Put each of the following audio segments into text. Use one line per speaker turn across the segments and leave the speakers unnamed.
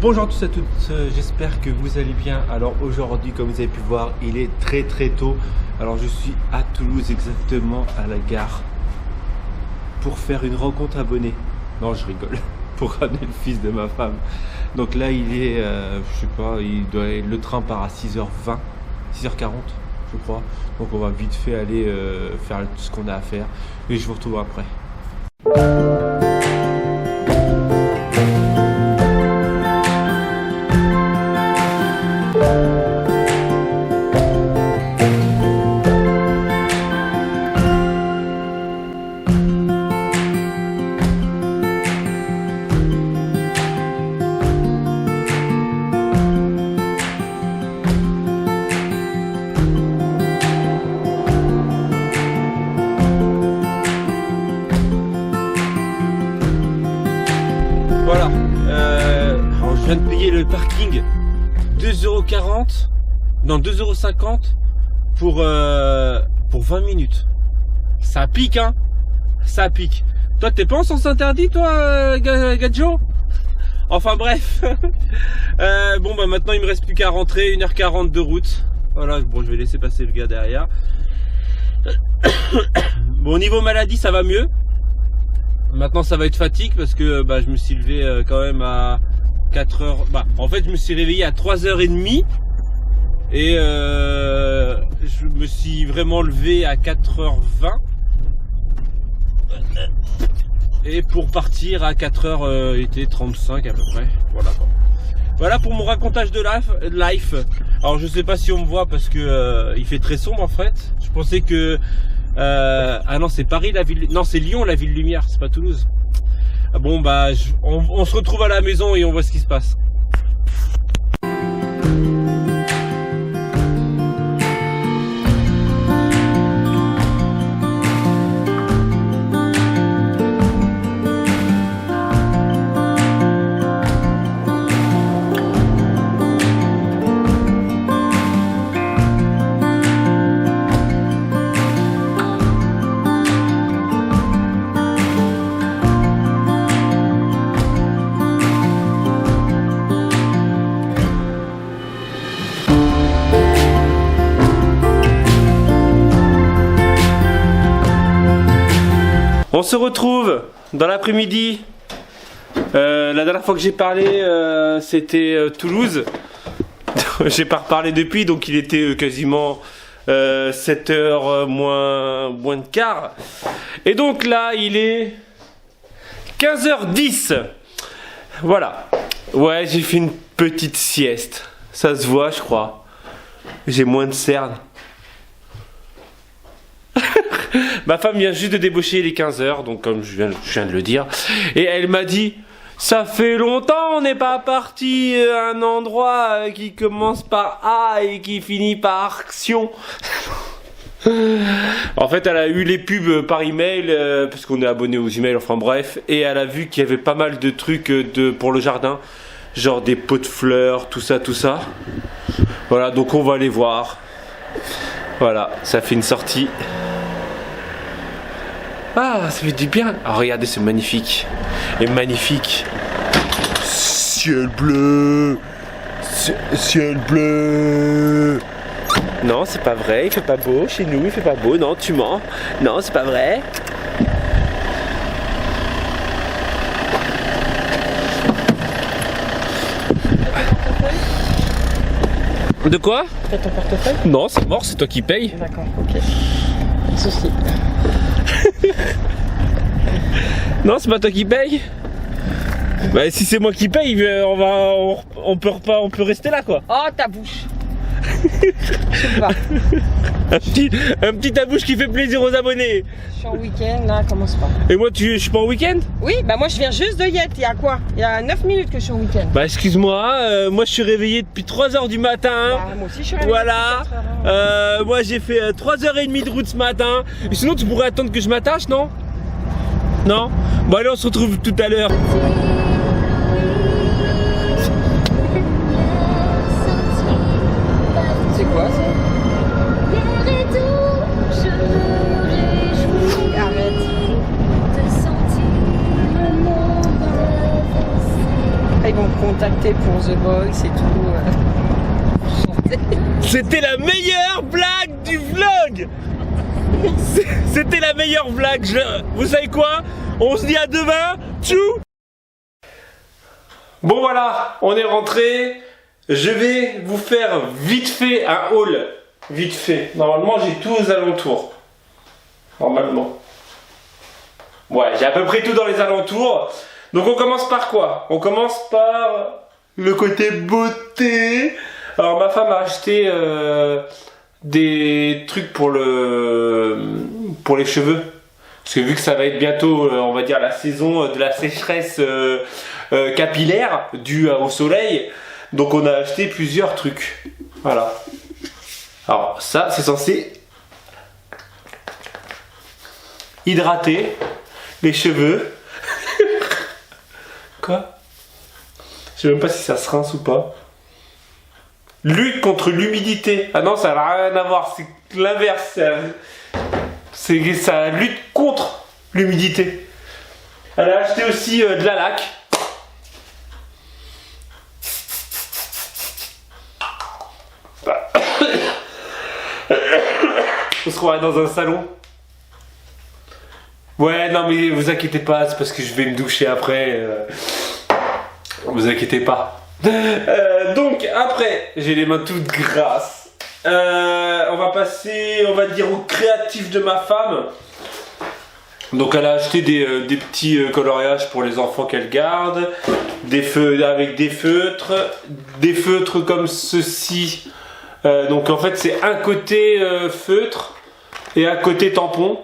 Bonjour à tous et à toutes, j'espère que vous allez bien. Alors aujourd'hui, comme vous avez pu voir, il est très tôt. Alors je suis à Toulouse, exactement à la gare, pour faire une rencontre abonnée. Non, je rigole, pour ramener le fils de ma femme. Donc là il est, je sais pas, le train part à 6h20, 6h40 je crois. Donc on va vite fait aller faire tout ce qu'on a à faire. Et je vous retrouve après. Voilà, alors je viens de payer le parking 2,40 €, non 2,50 € pour 20 minutes. Ça pique hein, ça pique. Toi t'es pas en sens interdit toi Gadjo? Enfin bref. Bon bah maintenant il me reste plus qu'à rentrer, 1h40 de route. Voilà, bon je vais laisser passer le gars derrière. Bon, au niveau maladie ça va mieux. Maintenant ça va être fatigue parce que je me suis levé quand même à 4h. En fait je me suis réveillé à 3h30 et je me suis vraiment levé à 4h20 et pour partir à 4h il était 35 à peu près. Voilà quoi. Voilà pour mon racontage de life. Alors je sais pas si on me voit parce que il fait très sombre en fait. Je pensais que ah non c'est Paris la ville, non c'est Lyon la ville lumière, c'est pas Toulouse. Bon on se retrouve à la maison et on voit ce qui se passe. On se retrouve dans l'après-midi. La dernière fois que j'ai parlé, c'était Toulouse. J'ai pas reparlé depuis, donc il était quasiment 7h moins de quart. Et donc là, il est 15h10. Voilà. Ouais, j'ai fait une petite sieste. Ça se voit, je crois. J'ai moins de cernes. Ma femme vient juste de débaucher les 15h, donc comme je viens de le dire, et elle m'a dit ça fait longtemps on n'est pas parti à un endroit qui commence par A et qui finit par Action. En fait elle a eu les pubs par email parce qu'on est abonné aux emails, enfin bref, et elle a vu qu'il y avait pas mal de trucs pour le jardin, genre des pots de fleurs, tout ça. Voilà, donc on va aller voir. Voilà, ça fait une sortie. Ah, ça fait du bien. Ah, regardez, c'est magnifique. Et magnifique. Ciel bleu. Ciel bleu. Non, c'est pas vrai. Il fait pas beau. Chez nous, il fait pas beau. Non, tu mens. Non, c'est pas vrai. De quoi?
T'as ton portefeuille?
Non, c'est mort, c'est toi qui payes.
D'accord, ok. Pas de soucis.
Non, c'est pas toi qui paye. Bah si c'est moi qui paye, on peut rester là quoi.
Oh ta bouche. Je sais pas.
Un petit à bouche qui fait plaisir aux abonnés.
Je suis en week-end là, commence pas.
Et moi je suis pas en week-end?
Oui, bah moi je viens juste de Yette, il y a quoi? Il y a 9 minutes que je suis en week-end.
Bah excuse-moi, moi je suis réveillé depuis 3h du matin.
Bah, moi aussi je suis réveillée.
Voilà. Moi j'ai fait 3h30 de route ce matin. Et sinon tu pourrais attendre que je m'attache, non? Non? Bon allez, on se retrouve tout à l'heure.
C'est quoi ça? Arrête. ils vont me contacter pour The Voice et tout.
C'était la meilleure blague du vlog. C'était la meilleure blague. Vous savez quoi? On se dit à demain. Tchou. Bon voilà, on est rentré. Je vais vous faire vite fait un haul. Vite fait. Normalement, j'ai tout aux alentours. Normalement. Ouais, j'ai à peu près tout dans les alentours. Donc on commence par quoi? On commence par le côté beauté. Alors ma femme a acheté des trucs pour les cheveux. Parce que vu que ça va être bientôt, on va dire, la saison de la sécheresse capillaire due au soleil. Donc on a acheté plusieurs trucs. Voilà. Alors ça, c'est censé hydrater les cheveux. Quoi? Je sais même pas si ça se rince ou pas. Lutte contre l'humidité. Ah non, ça n'a rien à voir, c'est l'inverse. Ça lutte contre l'humidité. Elle a acheté aussi de la laque. On se croirait dans un salon. Ouais, non mais vous inquiétez pas, c'est parce que je vais me doucher après. Vous inquiétez pas. Donc après, j'ai les mains toutes grasses. On va passer, on va dire, au créatif de ma femme. Donc elle a acheté des petits coloriages pour les enfants qu'elle garde, avec des feutres comme ceci. Donc en fait c'est un côté feutre et un côté tampon.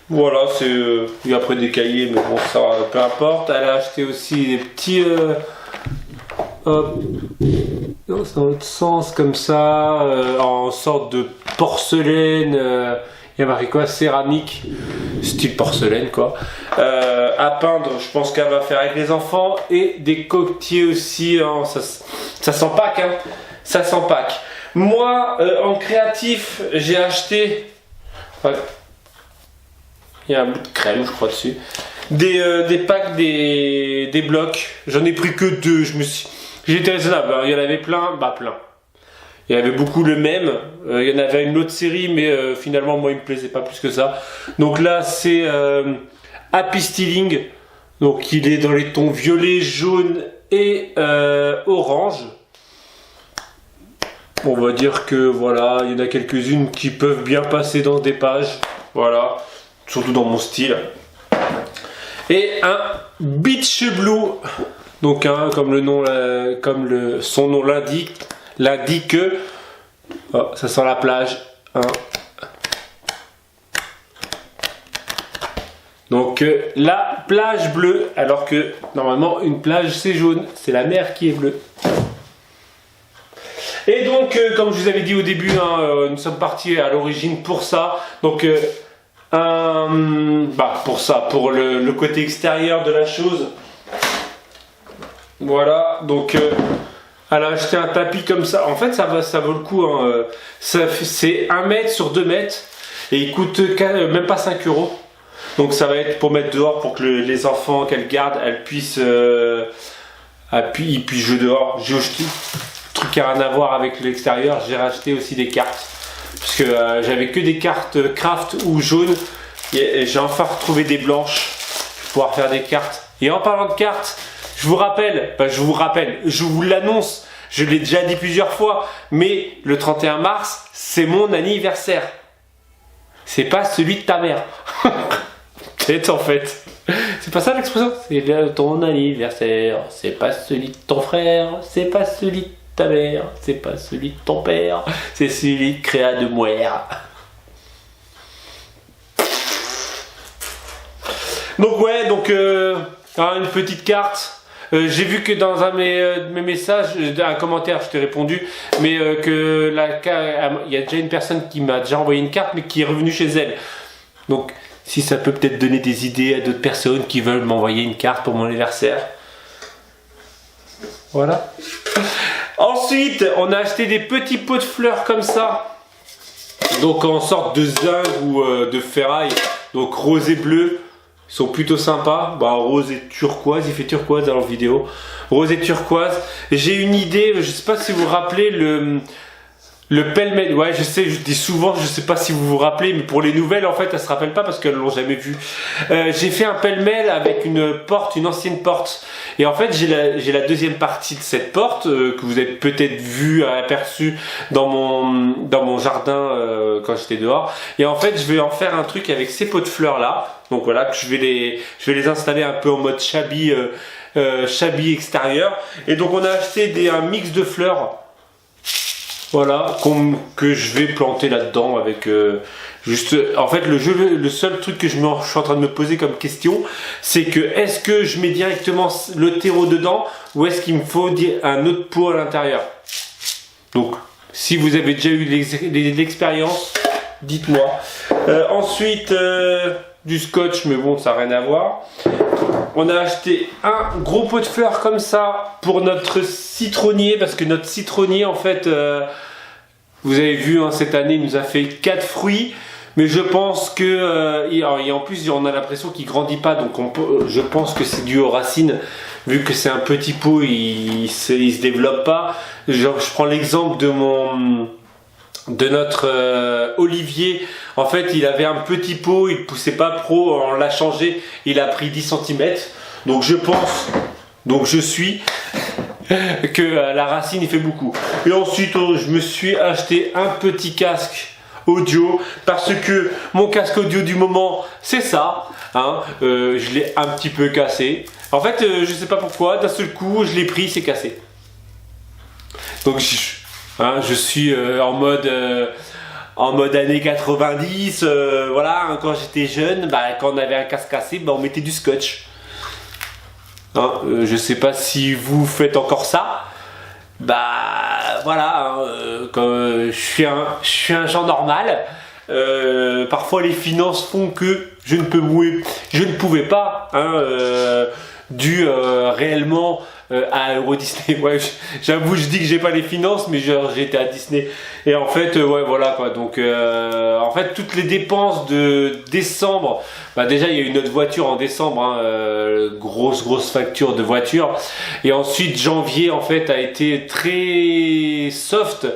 Voilà, c'est il y a après des cahiers, mais bon ça peu importe. Elle a acheté aussi des petits non, c'est dans l'autre sens comme ça, en sorte de porcelaine. Il y a marqué quoi? Céramique, style porcelaine quoi. À peindre, je pense qu'elle va faire avec les enfants. Et des coquetiers aussi, hein. Ça sent Pâques, hein. Ça sent Pâques. Moi, en créatif, j'ai acheté... Ouais. Il y a un bout de crème, je crois, dessus. Des packs, des blocs. J'en ai pris que 2. J'étais raisonnable. Il y en avait plein. Plein. Il y avait beaucoup le même. Il y en avait une autre série, mais finalement, moi, il me plaisait pas plus que ça. Donc là, c'est Happy Styling. Donc il est dans les tons violet, jaune et orange. On va dire que voilà, il y en a quelques-unes qui peuvent bien passer dans des pages. Voilà. Surtout dans mon style. Et un Beach Blue. Donc comme le nom, son nom l'indique. Oh, ça sent la plage. Hein. Donc la plage bleue, alors que normalement une plage c'est jaune, c'est la mer qui est bleue. Et donc comme je vous avais dit au début, hein, nous sommes partis à l'origine pour ça. Donc pour le côté extérieur de la chose. Voilà, donc elle a acheté un tapis comme ça. En fait ça vaut le coup, hein. C'est 1 mètre sur 2 mètres et il coûte même pas 5 €. Donc ça va être pour mettre dehors, pour que les enfants qu'elle garde, elles puissent jouer dehors. J'ai acheté un truc qui n'a rien à voir avec l'extérieur. J'ai racheté aussi des cartes. Parce que j'avais que des cartes craft ou jaunes. Et j'ai enfin retrouvé des blanches pour pouvoir faire des cartes. Et en parlant de cartes, je vous l'annonce, je l'ai déjà dit plusieurs fois, mais le 31 mars, c'est mon anniversaire. C'est pas celui de ta mère. C'est en fait. C'est pas ça l'expression? C'est ton anniversaire. C'est pas celui de ton frère. C'est pas celui de ta mère. C'est pas celui de ton père. C'est celui de Créa de Moire. Donc ouais, une petite carte. J'ai vu que dans un de mes messages, un commentaire, je t'ai répondu, mais il y a déjà une personne qui m'a déjà envoyé une carte, mais qui est revenue chez elle. Donc, si ça peut peut-être donner des idées à d'autres personnes qui veulent m'envoyer une carte pour mon anniversaire. Voilà. Ensuite, on a acheté des petits pots de fleurs comme ça. Donc en sorte de zinc ou de ferraille. Donc rose et bleu. Ils sont plutôt sympas. Bah, rose et turquoise, il fait turquoise dans la vidéo. Rose et turquoise. J'ai une idée, je sais pas si vous vous rappelez le pêle-mêle. Ouais, je sais, je dis souvent, je sais pas si vous vous rappelez, mais pour les nouvelles, en fait, elles se rappellent pas parce qu'elles l'ont jamais vu. J'ai fait un pêle-mêle avec une porte, une ancienne porte. Et en fait, j'ai la deuxième partie de cette porte que vous avez peut-être vu, aperçu dans mon jardin quand j'étais dehors. Et en fait, je vais en faire un truc avec ces pots de fleurs là. Donc voilà, je vais les installer un peu en mode shabby extérieur. Et donc on a acheté un mix de fleurs. Voilà, que je vais planter là-dedans avec juste. En fait, le seul truc que je suis en train de me poser comme question, c'est que est-ce que je mets directement le terreau dedans ou est-ce qu'il me faut un autre pot à l'intérieur? Donc, si vous avez déjà eu l'expérience, dites-moi. Ensuite, du scotch, mais bon, ça n'a rien à voir. On a acheté un gros pot de fleurs comme ça pour notre citronnier, parce que notre citronnier, en fait, vous avez vu, hein, cette année, il nous a fait 4 fruits. Mais je pense que, et en plus, on a l'impression qu'il grandit pas, donc je pense que c'est dû aux racines. Vu que c'est un petit pot, il se développe pas. Je prends l'exemple de notre olivier. En fait, il avait un petit pot, il poussait pas pro, on l'a changé, il a pris 10 cm. Donc je suis que la racine il fait beaucoup. Et ensuite, je me suis acheté un petit casque audio parce que mon casque audio du moment, c'est ça. Hein, je l'ai un petit peu cassé. En fait, je sais pas pourquoi, d'un seul coup, je l'ai pris, c'est cassé. Donc je suis en mode années 90, voilà, hein, quand j'étais jeune, quand on avait un casque cassé, on mettait du scotch. Hein, je sais pas si vous faites encore ça. Voilà, hein, quand je suis un genre normal. Parfois les finances font que je ne pouvais pas, hein, dû réellement à Euro Disney. Ouais, j'avoue, je dis que j'ai pas les finances, mais j'étais à Disney. Et en fait, ouais, voilà quoi. Donc, en fait, toutes les dépenses de décembre. Déjà, il y a eu notre voiture en décembre, hein, grosse facture de voiture. Et ensuite, janvier, en fait, a été très soft.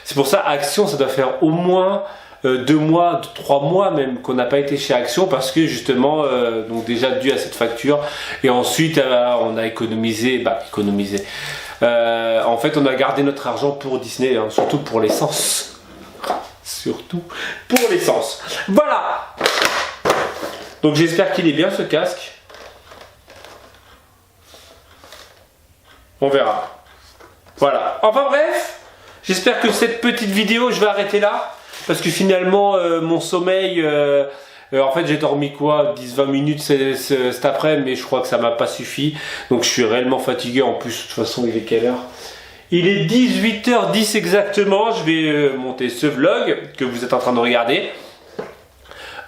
C'est pour ça, Action, ça doit faire au moins 2 mois, 3 mois même qu'on n'a pas été chez Action parce que justement, donc déjà dû à cette facture. Et ensuite, on a économisé. En fait, on a gardé notre argent pour Disney, hein, surtout pour l'essence. Surtout pour l'essence. Voilà. Donc j'espère qu'il est bien ce casque. On verra. Voilà. Enfin bref, j'espère que cette petite vidéo, je vais arrêter là. Parce que finalement, mon sommeil, en fait j'ai dormi quoi, 10-20 minutes cet après-midi, mais je crois que ça m'a pas suffi. Donc je suis réellement fatigué. En plus, de toute façon, il est quelle heure? Il est 18h10 exactement. Je vais monter ce vlog que vous êtes en train de regarder.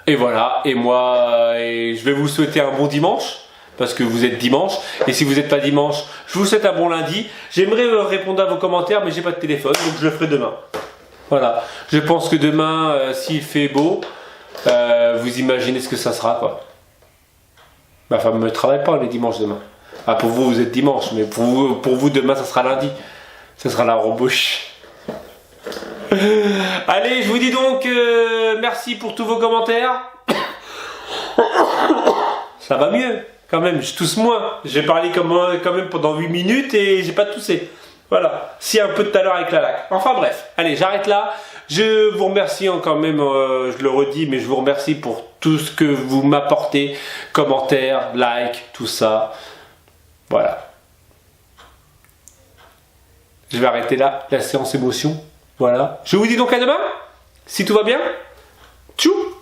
Et voilà, et moi, je vais vous souhaiter un bon dimanche, parce que vous êtes dimanche, et si vous n'êtes pas dimanche, je vous souhaite un bon lundi. J'aimerais répondre à vos commentaires, mais j'ai pas de téléphone, donc je le ferai demain. Voilà, je pense que demain, s'il fait beau, vous imaginez ce que ça sera, quoi. Ma femme ne travaille pas les dimanches demain. Ah, pour vous, vous êtes dimanche, mais pour vous demain, ça sera lundi. Ça sera la rembauche. Allez, je vous dis donc merci pour tous vos commentaires. Ça va mieux quand même, je tousse moins. J'ai parlé quand même pendant 8 minutes et j'ai pas toussé. Voilà, si un peu tout à l'heure avec la laque. Enfin bref, allez, j'arrête là. Je vous remercie quand même, je le redis, mais je vous remercie pour tout ce que vous m'apportez. Commentaires, likes, tout ça. Voilà. Je vais arrêter là, la séance émotion. Voilà. Je vous dis donc à demain, si tout va bien. Tchou!